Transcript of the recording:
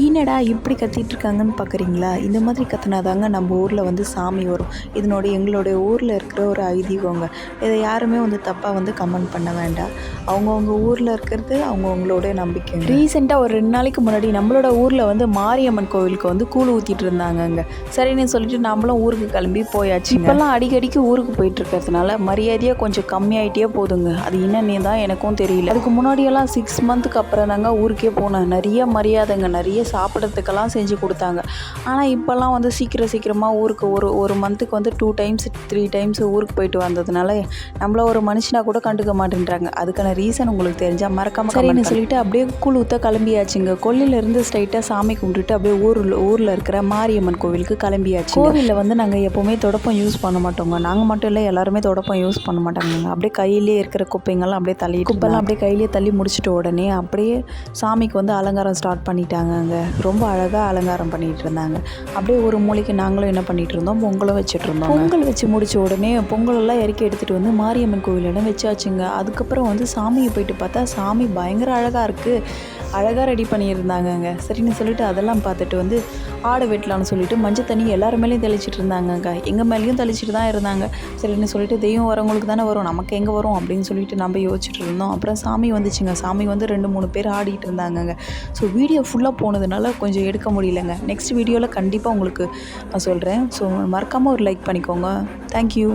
என்னடா இப்படி கத்திட்டு இருக்காங்கன்னு பார்க்குறீங்களா? இந்த மாதிரி கத்துனாதாங்க நம்ம ஊரில் வந்து சாமி வரும். எங்களுடைய ஊரில் இருக்கிற ஒரு ஐதீகங்க. இதை யாருமே வந்து தப்பாக வந்து கமெண்ட் பண்ண வேண்டாம். அவங்கவுங்க ஊரில் இருக்கிறது அவங்கவுங்களோட நம்பிக்கை. ரீசெண்டாக ஒரு 2 நாளைக்கு முன்னாடி நம்மளோட ஊரில் வந்து மாரியம்மன் கோவிலுக்கு வந்து கூழ் ஊற்றிட்டு இருந்தாங்கங்க. சரின்னு சொல்லிட்டு நம்மளும் ஊருக்கு கிளம்பி போயாச்சு. இப்போல்லாம் அடிக்கடிக்கு ஊருக்கு போயிட்டு இருக்கிறதுனால மரியாதையாக கொஞ்சம் கம்மியாயிட்டே போதுங்க. அது என்னன்னு தான் எனக்கும் தெரியல. அதுக்கு முன்னாடியெல்லாம் 6 மந்த்துக்கு அப்புறம் தாங்க ஊருக்கே போனேன். நிறைய மரியாதைங்க, நிறைய சாப்பிட்றதுக்கெல்லாம் செஞ்சு கொடுத்தாங்க. ஆனால் இப்போல்லாம் வந்து சீக்கிரமாக ஊருக்கு ஒரு மந்த்துக்கு வந்து 2 டைம்ஸ் 3 டைம்ஸ் ஊருக்கு போயிட்டு வந்ததுனால நம்மள ஒரு மனுஷனாக கூட கண்டுக்க மாட்டேன்றாங்க. அதுக்கான ரீசன் உங்களுக்கு தெரிஞ்சால் மறக்காம சரின்னு சொல்லிட்டு அப்படியே கூழ் ஊற்ற கிளம்பியாச்சுங்க. கொல்லிலேருந்து ஸ்ட்ரைட்டாக சாமி கும்பிட்டுட்டு அப்படியே ஊரில் இருக்கிற மாரியம்மன் கோவிலுக்கு கிளம்பியாச்சு. கோவிலில் வந்து நாங்கள் எப்போவுமே தொடப்பம் யூஸ் பண்ண மாட்டோங்க. நாங்கள் மட்டும் இல்லை, எல்லாருமே தொடப்பம் யூஸ் பண்ண மாட்டாங்க. அப்படியே கையிலே இருக்கிற குப்பைங்கள்லாம் அப்படியே குப்பெல்லாம் அப்படியே கையிலே தள்ளி முடிச்சுட்டு உடனே அப்படியே சாமிக்கு வந்து அலங்காரம் ஸ்டார்ட் பண்ணிட்டாங்க. ரொம்ப அழகாக அலங்காரம் பண்ணிகிட்டு இருந்தாங்க. அப்படியே ஒரு மூளைக்கு நாங்களும் என்ன பண்ணிகிட்டு இருந்தோம், பொங்கலை வச்சுட்டு இருந்தோம். பொங்கல் வச்சு முடித்த உடனே பொங்கலெல்லாம் இறக்கி எடுத்துகிட்டு வந்து மாரியம்மன் கோவிலிடம் வச்சாச்சுங்க. அதுக்கப்புறம் வந்து சாமியை போயிட்டு பார்த்தா சாமி பயங்கர அழகாக இருக்குது, அழகாக ரெடி பண்ணியிருந்தாங்கங்க. சரின்னு சொல்லிட்டு அதெல்லாம் பார்த்துட்டு வந்து ஆடை வெட்டலான்னு சொல்லிட்டு மஞ்சள் தண்ணி எல்லாரு மேலேயும் தெளிச்சிட்டு இருந்தாங்கங்க. எங்கள் மேலேயும் தெளிச்சிட்டு தான் இருந்தாங்க. சரின்னு சொல்லிட்டு தெய்வம் வரவங்களுக்கு தானே வரும், நமக்கு எங்கே வரும் அப்படின்னு சொல்லிட்டு நம்ம யோசிச்சுட்டு இருந்தோம். அப்புறம் சாமி வந்துச்சுங்க. சாமி வந்து 2-3 பேர் ஆடிட்டு இருந்தாங்கங்க. ஸோ வீடியோ ஃபுல்லாக போனதுனால கொஞ்சம் எடுக்க முடியலங்க. நெக்ஸ்ட் வீடியோவில் கண்டிப்பாக உங்களுக்கு நான் சொல்கிறேன். ஸோ மறக்காமல் ஒரு லைக் பண்ணிக்கோங்க. தேங்க்யூ.